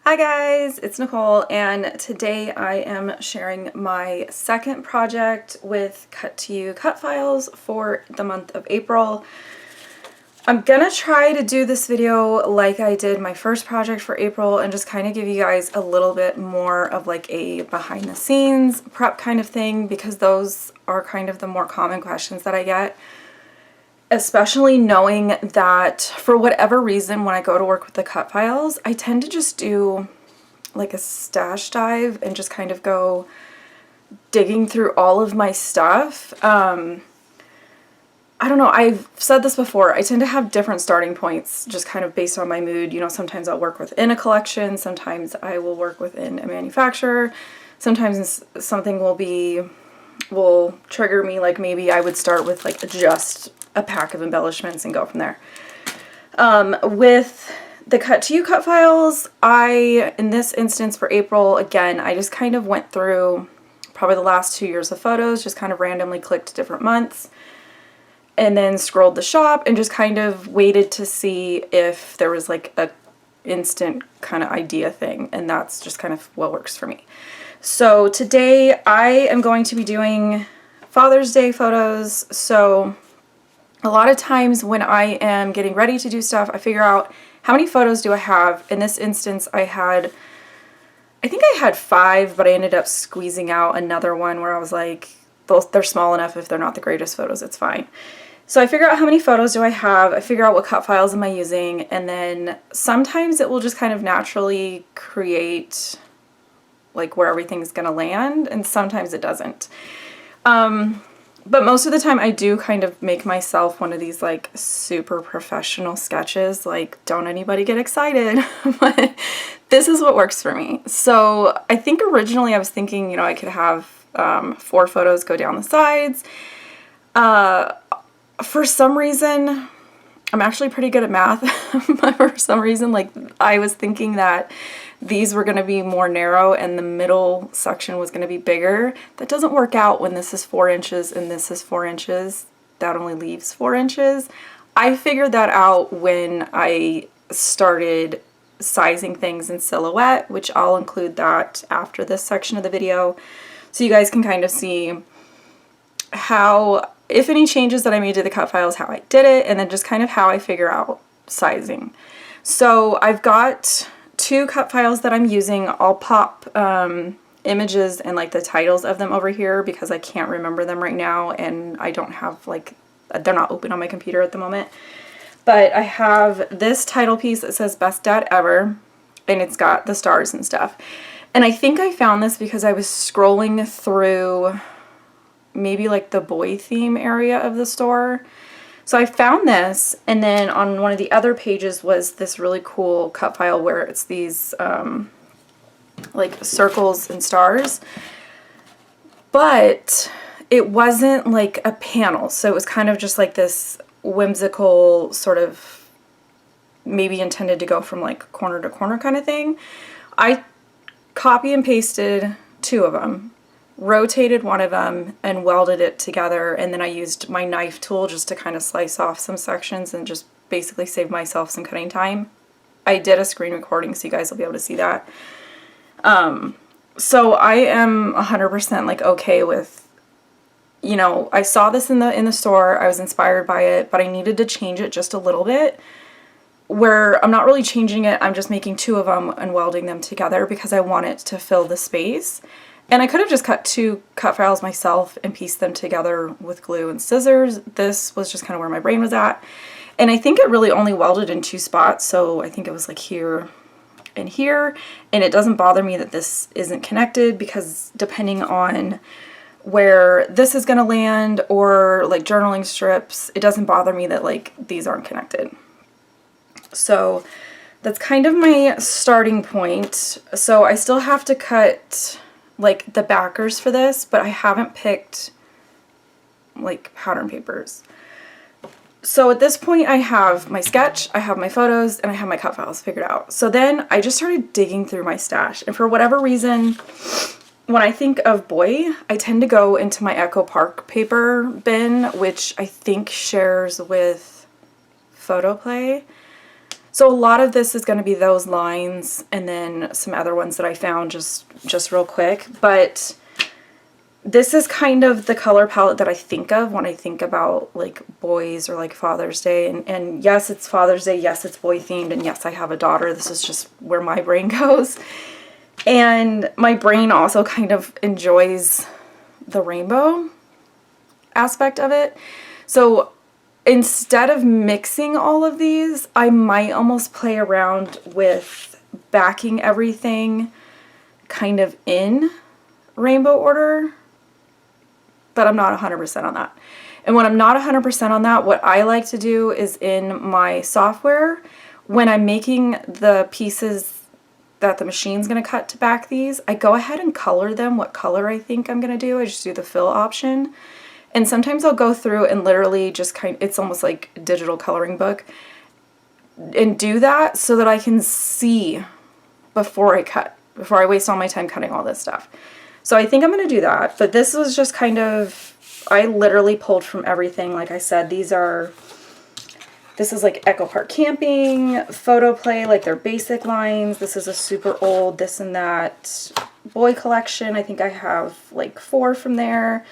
Hi guys, it's Nicole, and today I am sharing my second project with Cut to You cut files for the month of April. I'm gonna try to do this video like I did my first project for April and just kind of give you guys a little bit more of like a behind the scenes prep kind of thing, because those are kind of the more common questions that I get. Especially knowing that for whatever reason, when I go to work with the cut files, I tend to just do like a stash dive and just kind of go digging through all of my stuff. I don't know, I've said this before, I tend to have different starting points just kind of based on my mood. You know, sometimes I'll work within a collection, sometimes I will work within a manufacturer, sometimes something will trigger me, like maybe I would start with like just a pack of embellishments and go from there. With the Cut to You cut files, in this instance for April, again, I just kind of went through probably the last 2 years of photos, just kind of randomly clicked different months, and then scrolled the shop and just kind of waited to see if there was like a instant kind of idea thing, and that's just kind of what works for me. So today I am going to be doing Father's Day photos. So a lot of times when I am getting ready to do stuff, I figure out how many photos do I have. In this instance, I think I had 5, but I ended up squeezing out another one where I was like, they're small enough, if they're not the greatest photos, it's fine. So I figure out how many photos do I have, I figure out what cut files am I using, and then sometimes it will just kind of naturally create like where everything's gonna land, and sometimes it doesn't. But most of the time I do kind of make myself one of these like super professional sketches, like don't anybody get excited, but this is what works for me. So I think originally I was thinking, you know, I could have 4 photos go down the sides. For some reason, I'm actually pretty good at math, but for some reason, like I was thinking that these were going to be more narrow and the middle section was going to be bigger. That doesn't work out when this is 4 inches and this is 4 inches. That only leaves 4 inches. I figured that out when I started sizing things in Silhouette, which I'll include that after this section of the video, so you guys can kind of see how, if any changes that I made to the cut files, how I did it, and then just kind of how I figure out sizing. So I've got 2 cut files that I'm using. I'll pop images and like the titles of them over here because I can't remember them right now, and I don't have like, they're not open on my computer at the moment. But I have this title piece that says Best Dad Ever, and it's got the stars and stuff. And I think I found this because I was scrolling through maybe like the boy theme area of the store. So I found this, and then on one of the other pages was this really cool cut file where it's these like circles and stars, but it wasn't like a panel, so it was kind of just like this whimsical sort of, maybe intended to go from like corner to corner kind of thing. I copy and pasted 2 of them, rotated one of them and welded it together, and then I used my knife tool just to kind of slice off some sections and just basically save myself some cutting time. I did a screen recording so you guys will be able to see that. So I am 100% like okay with, you know, I saw this in the store, I was inspired by it, but I needed to change it just a little bit, where I'm not really changing it, I'm just making 2 of them and welding them together because I want it to fill the space. And I could have just cut 2 cut files myself and pieced them together with glue and scissors. This was just kind of where my brain was at. And I think it really only welded in 2 spots, so I think it was like here and here. And it doesn't bother me that this isn't connected, because depending on where this is going to land, or like journaling strips, it doesn't bother me that like these aren't connected. So that's kind of my starting point. So I still have to cut like the backers for this, but I haven't picked like pattern papers. So at this point I have my sketch, I have my photos, and I have my cut files figured out. So then I just started digging through my stash, and for whatever reason, when I think of boy, I tend to go into my Echo Park paper bin, which I think shares with Photoplay. So a lot of this is going to be those lines and then some other ones that I found just real quick. But this is kind of the color palette that I think of when I think about like boys or like Father's Day. And yes, it's Father's Day. Yes, it's boy themed. And yes, I have a daughter. This is just where my brain goes. And my brain also kind of enjoys the rainbow aspect of it. So instead of mixing all of these, I might almost play around with backing everything kind of in rainbow order, but I'm not 100% on that. And when I'm not 100% on that, what I like to do is in my software, when I'm making the pieces that the machine's going to cut to back these, I go ahead and color them what color I think I'm going to do. I just do the fill option. And sometimes I'll go through and literally just it's almost like a digital coloring book, and do that so that I can see before I waste all my time cutting all this stuff. So I think I'm going to do that, but this was just kind of, I literally pulled from everything. Like I said, this is like Echo Park Camping, Photo Play, like their basic lines. This is a super old This and That boy collection. I think I have like 4 from there.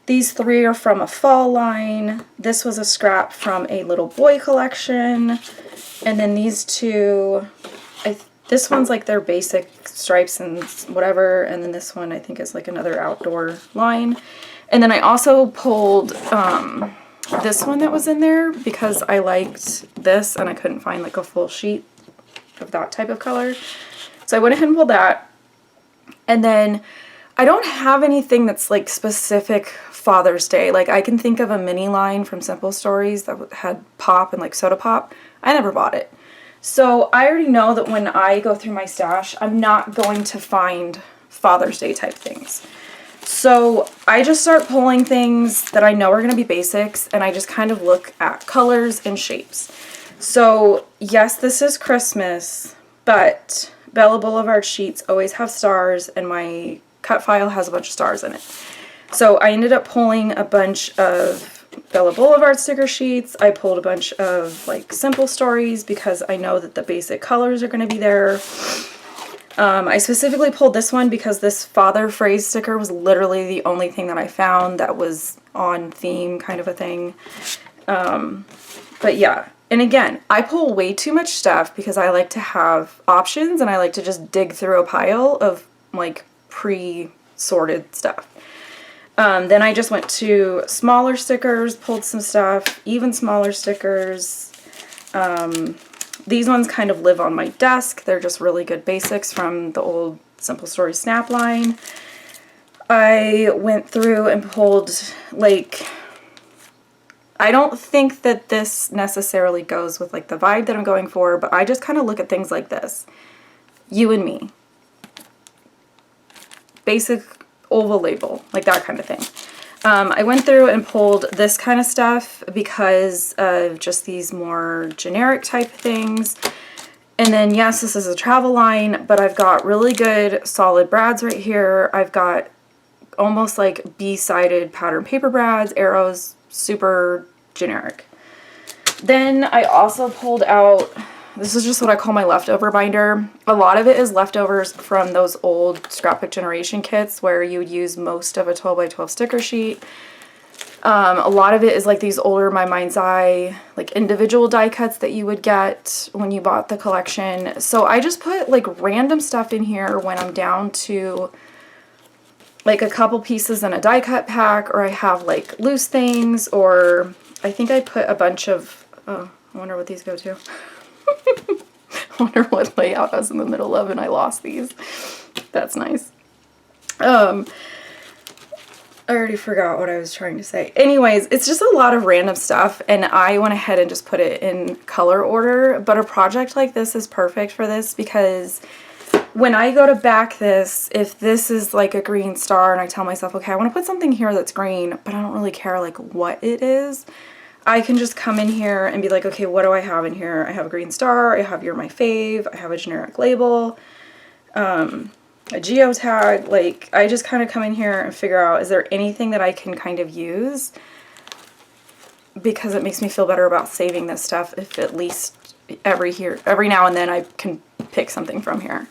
These 3 are from a fall line. This was a scrap from a little boy collection. And then these 2, this one's like their basic stripes and whatever. And then this one I think is like another outdoor line. And then I also pulled this one that was in there because I liked this and I couldn't find like a full sheet of that type of color. So I went ahead and pulled that. And then I don't have anything that's like specific Father's Day. Like I can think of a mini line from Simple Stories that had pop and like soda pop. I never bought it. So I already know that when I go through my stash, I'm not going to find Father's Day type things. So I just start pulling things that I know are going to be basics, and I just kind of look at colors and shapes. So yes, this is Christmas, but Bella Boulevard sheets always have stars, and my cut file has a bunch of stars in it. So I ended up pulling a bunch of Bella Boulevard sticker sheets. I pulled a bunch of like Simple Stories because I know that the basic colors are going to be there. I specifically pulled this one because this father phrase sticker was literally the only thing that I found that was on theme kind of a thing. But yeah, and again, I pull way too much stuff because I like to have options and I like to just dig through a pile of like pre-sorted stuff. Then I just went to smaller stickers, pulled some stuff, even smaller stickers. These ones kind of live on my desk. They're just really good basics from the old Simple Story Snap line. I went through and pulled, like, I don't think that this necessarily goes with like the vibe that I'm going for, but I just kind of look at things like this. You and Me. Basic oval label, like that kind of thing. I went through and pulled this kind of stuff because of just these more generic type things. And then yes, this is a travel line, but I've got really good solid brads right here. I've got almost like B-sided pattern paper brads, arrows, super generic. Then I also pulled out, this is just what I call my leftover binder. A lot of it is leftovers from those old Scrapbook Generation kits where you would use most of a 12 by 12 sticker sheet. A lot of it is like these older My Mind's Eye, like individual die cuts that you would get when you bought the collection. So I just put like random stuff in here when I'm down to like a couple pieces in a die cut pack, or I have like loose things, or I think I put a bunch of, oh, I wonder what these go to. I wonder what layout I was in the middle of and I lost these. That's nice. I already forgot what I was trying to say. Anyways, it's just a lot of random stuff, and I went ahead and just put it in color order. But a project like this is perfect for this because when I go to back this, if this is like a green star and I tell myself, okay, I want to put something here that's green, but I don't really care like what it is, I can just come in here and be like, okay, what do I have in here? I have a green star, I have You're My Fave, I have a generic label, a geotag. Like, I just kind of come in here and figure out, is there anything that I can kind of use? Because it makes me feel better about saving this stuff if at least every now and then I can pick something from here.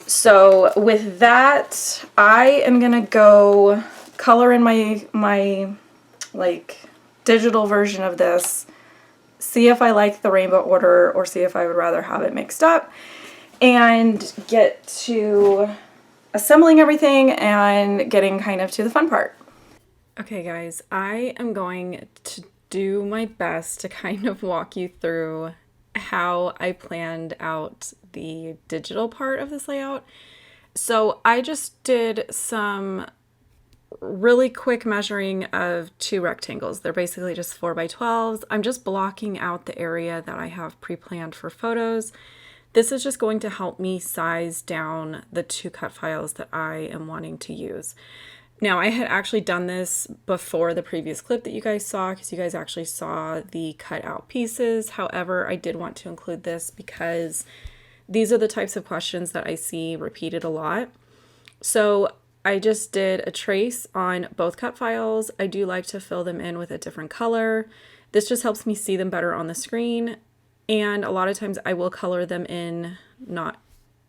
So with that, I am gonna go color in my like digital version of this, see if I like the rainbow order or see if I would rather have it mixed up, and get to assembling everything and getting kind of to the fun part. Okay guys, I am going to do my best to kind of walk you through how I planned out the digital part of this layout. So I just did some really quick measuring of 2 rectangles. They're basically just 4x12s. I'm just blocking out the area that I have pre-planned for photos. This is just going to help me size down the 2 cut files that I am wanting to use. Now, I had actually done this before the previous clip that you guys saw, because you guys actually saw the cut out pieces. However, I did want to include this because these are the types of questions that I see repeated a lot. So I just did a trace on both cut files. I do like to fill them in with a different color. This just helps me see them better on the screen. And a lot of times I will color them in, not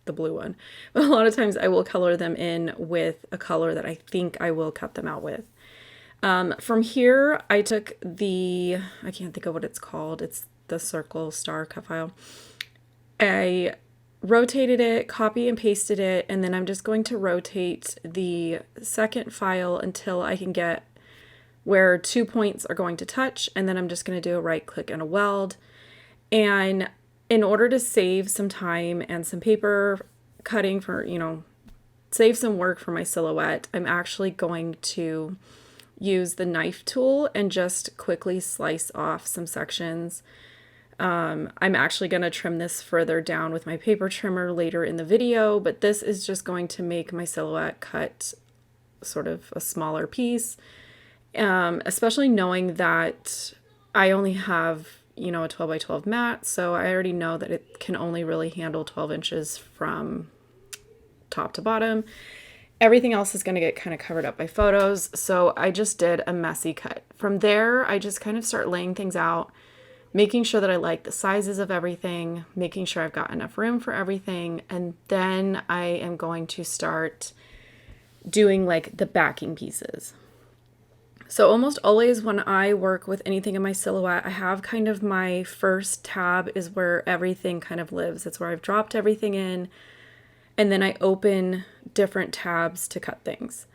the blue one, but a lot of times I will color them in with a color that I think I will cut them out with. From here, I took I can't think of what it's called. It's the circle star cut file. I rotated it, copy and pasted it, and then I'm just going to rotate the second file until I can get where 2 points are going to touch, and then I'm just going to do a right click and a weld. And in order to save some time and some paper cutting for, save some work for my silhouette, I'm actually going to use the knife tool and just quickly slice off some sections. I'm actually going to trim this further down with my paper trimmer later in the video, but this is just going to make my silhouette cut sort of a smaller piece, especially knowing that I only have a 12x12 mat, so I already know that it can only really handle 12 inches from top to bottom. Everything else is going to get kind of covered up by photos, so I just did a messy cut. From there, I just kind of start laying things out, making sure that I like the sizes of everything, making sure I've got enough room for everything, and then I am going to start doing like the backing pieces. So almost always when I work with anything in my silhouette, I have kind of my first tab is where everything kind of lives. It's where I've dropped everything in, and then I open different tabs to cut things.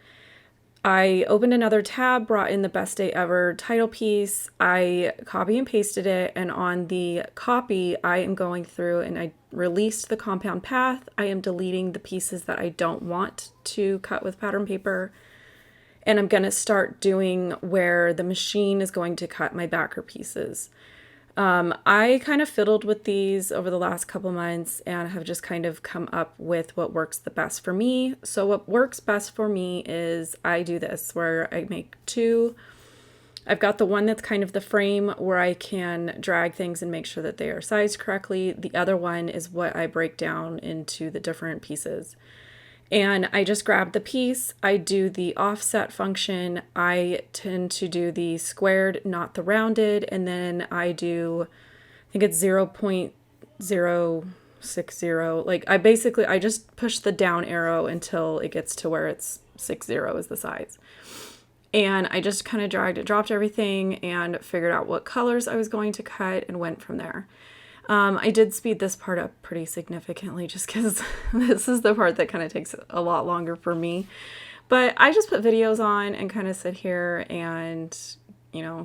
I opened another tab, brought in the best day ever title piece. I copy and pasted it, and on the copy, I am going through and I released the compound path. I am deleting the pieces that I don't want to cut with pattern paper. And I'm going to start doing where the machine is going to cut my backer pieces. I kind of fiddled with these over the last couple months and have just kind of come up with what works the best for me. So what works best for me is I do this where I make 2. I've got the one that's kind of the frame where I can drag things and make sure that they are sized correctly. The other one is what I break down into the different pieces. And I just grab the piece, I do the offset function, I tend to do the squared, not the rounded, and then I do, I think it's 0.060, like I just push the down arrow until it gets to where it's 60 is the size. And I just kind of dropped everything and figured out what colors I was going to cut and went from there. I did speed this part up pretty significantly just because this is the part that kind of takes a lot longer for me. But I just put videos on and kind of sit here and,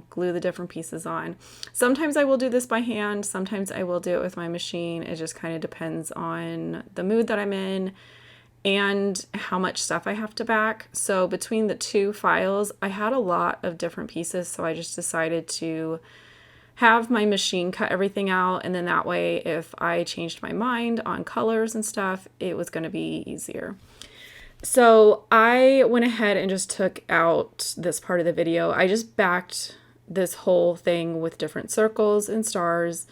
glue the different pieces on. Sometimes I will do this by hand. Sometimes I will do it with my machine. It just kind of depends on the mood that I'm in and how much stuff I have to back. So between the 2 files, I had a lot of different pieces. So I just decided to have my machine cut everything out, and then that way if I changed my mind on colors and stuff, it was going to be easier. So I went ahead and just took out this part of the video. I just backed this whole thing with different circles and stars,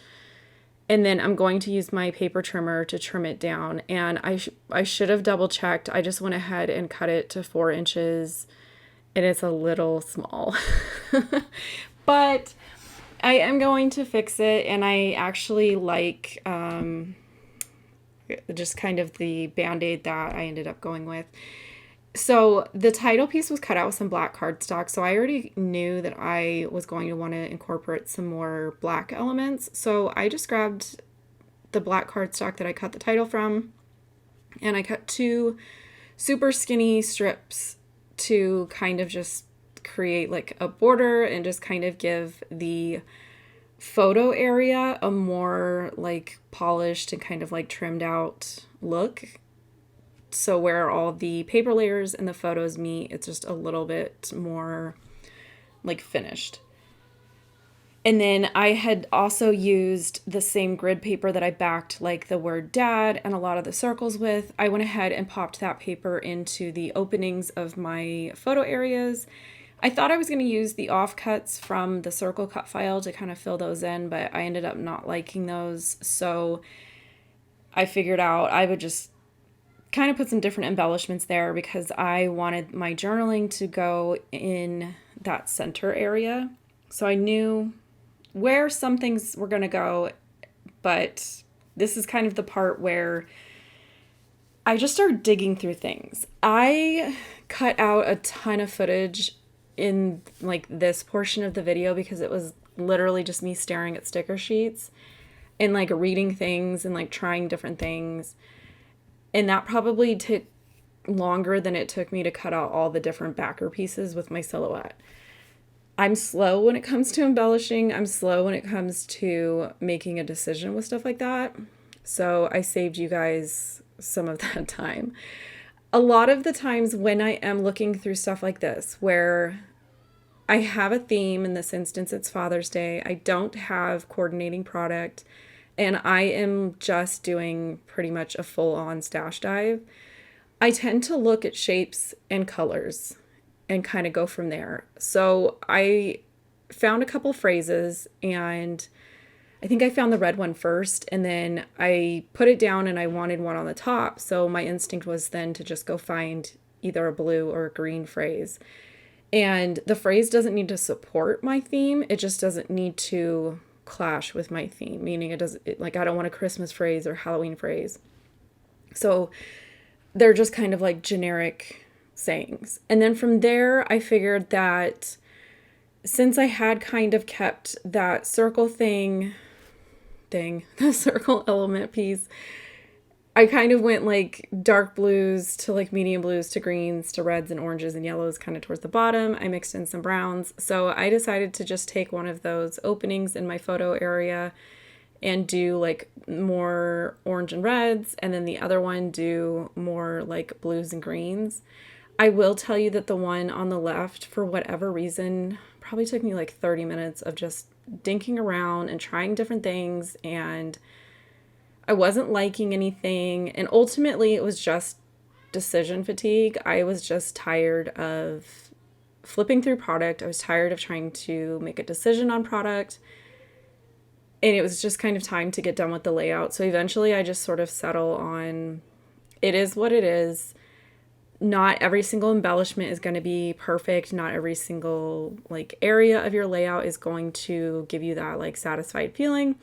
and then I'm going to use my paper trimmer to trim it down. And I should have double checked. I just went ahead and cut it to 4 inches, and it's a little small. But I am going to fix it, and I actually like just kind of the Band-Aid that I ended up going with. So the title piece was cut out with some black cardstock, so I already knew that I was going to want to incorporate some more black elements. So I just grabbed the black cardstock that I cut the title from, and I cut 2 super skinny strips to kind of just create like a border and just kind of give the photo area a more like polished and kind of like trimmed out look. So where all the paper layers and the photos meet, it's just a little bit more like finished. And then I had also used the same grid paper that I backed like the word dad and a lot of the circles with. I went ahead and popped that paper into the openings of my photo areas. I thought I was going to use the offcuts from the circle cut file to kind of fill those in, but I ended up not liking those. So I figured out I would just kind of put some different embellishments there because I wanted my journaling to go in that center area. So I knew where some things were going to go, but this is kind of the part where I just started digging through things. I cut out a ton of footage in like this portion of the video because it was literally just me staring at sticker sheets and like reading things and like trying different things. And that probably took longer than it took me to cut out all the different backer pieces with my silhouette. I'm slow when it comes to embellishing. I'm slow when it comes to making a decision with stuff like that. So I saved you guys some of that time. A lot of the times when I am looking through stuff like this, where I have a theme, in this instance it's Father's Day, I don't have coordinating product, and I am just doing pretty much a full-on stash dive, I tend to look at shapes and colors and kind of go from there. So I found a couple phrases, and I think I found the red one first, and then I put it down and I wanted one on the top. So my instinct was then to just go find either a blue or a green phrase. And the phrase doesn't need to support my theme. It just doesn't need to clash with my theme, meaning like I don't want a Christmas phrase or Halloween phrase. So they're just kind of like generic sayings. And then from there, I figured that since I had kind of kept that circle the circle element piece, I kind of went like dark blues to like medium blues to greens to reds and oranges and yellows kind of towards the bottom. I mixed in some browns. So I decided to just take one of those openings in my photo area and do like more orange and reds, and then the other one do more like blues and greens. I will tell you that the one on the left, for whatever reason, probably took me like 30 minutes of just dinking around and trying different things, and I wasn't liking anything, and ultimately it was just decision fatigue. I was just tired of flipping through product. I was tired of trying to make a decision on product, and it was just kind of time to get done with the layout. So eventually I just sort of settle on, it is what it is. Not every single embellishment is going to be perfect. Not every single like area of your layout is going to give you that like satisfied feeling.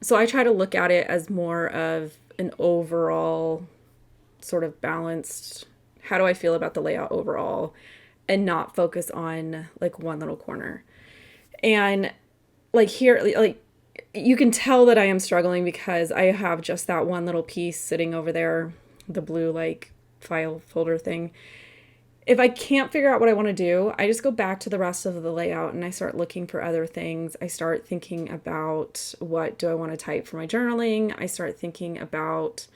So I try to look at it as more of an overall sort of balanced, how do I feel about the layout overall, and not focus on like one little corner. And like here, like you can tell that I am struggling because I have just that one little piece sitting over there, the blue like file folder thing. If I can't figure out what I want to do, I just go back to the rest of the layout and I start looking for other things. I start thinking about what do I want to type for my journaling. I start thinking about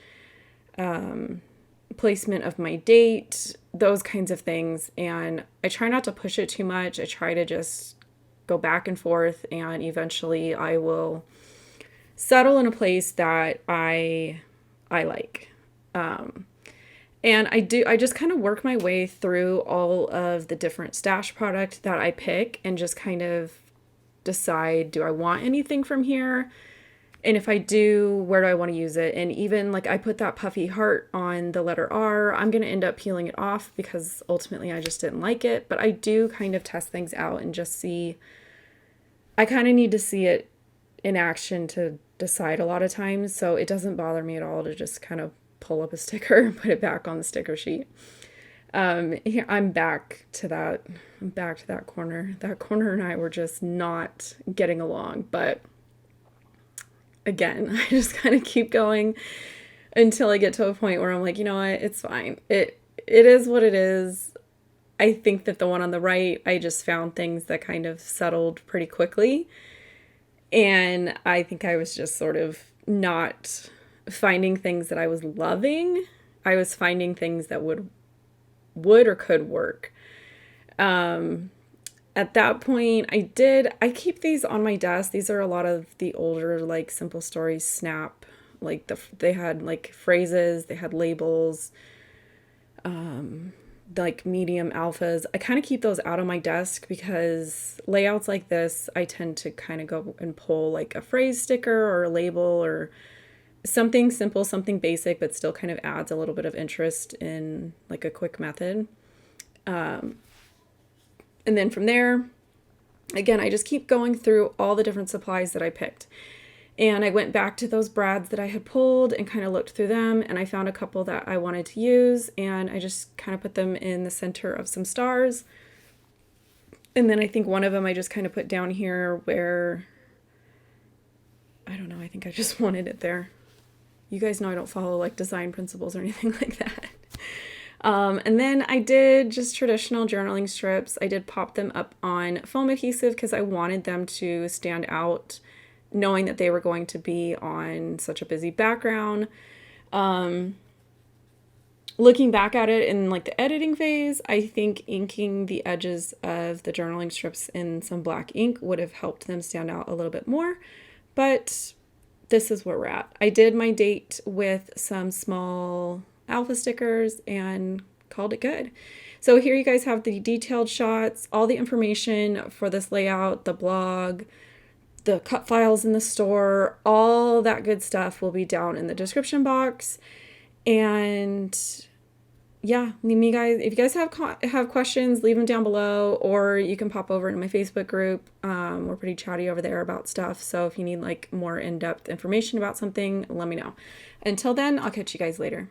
placement of my date, those kinds of things. And I try not to push it too much. I try to just go back and forth, and eventually I will settle in a place that I like. And I just kind of work my way through all of the different stash product that I pick and just kind of decide, do I want anything from here? And if I do, where do I want to use it? And even like I put that puffy heart on the letter R, I'm going to end up peeling it off because ultimately I just didn't like it. But I do kind of test things out and just see I kind of need to see it in action to decide a lot of times, so it doesn't bother me at all to just kind of pull up a sticker and put it back on the sticker sheet. Here, I'm back to that. I'm back to that corner. That corner and I were just not getting along, but again, I just kind of keep going until I get to a point where I'm like, you know what, it's fine. It is what it is. I think that the one on the right, I just found things that kind of settled pretty quickly. And I think I was just sort of not finding things that I was loving. I was finding things that would or could work. At that point, I keep these on my desk. These are a lot of the older, like, Simple Stories Snap. Like, they had, like, phrases, they had labels, like medium alphas. I kind of keep those out of my desk because layouts like this, I tend to kind of go and pull like a phrase sticker or a label or something simple, something basic, but still kind of adds a little bit of interest in like a quick method. And then from there, again, I just keep going through all the different supplies that I picked. And I went back to those brads that I had pulled and kind of looked through them, and I found a couple that I wanted to use, and I just kind of put them in the center of some stars. And then I think one of them I just kind of put down here where, I don't know, I think I just wanted it there. You guys know I don't follow like design principles or anything like that. And then I did just traditional journaling strips. I did pop them up on foam adhesive because I wanted them to stand out, knowing that they were going to be on such a busy background. Looking back at it in like the editing phase, I think inking the edges of the journaling strips in some black ink would have helped them stand out a little bit more, but this is where we're at. I did my date with some small alpha stickers and called it good. So here you guys have the detailed shots, all the information for this layout, the blog, the cut files in the store, all that good stuff will be down in the description box. And yeah, leave me guys, if you guys have questions, leave them down below, or you can pop over into my Facebook group. We're pretty chatty over there about stuff. So if you need like more in-depth information about something, let me know. Until then, I'll catch you guys later.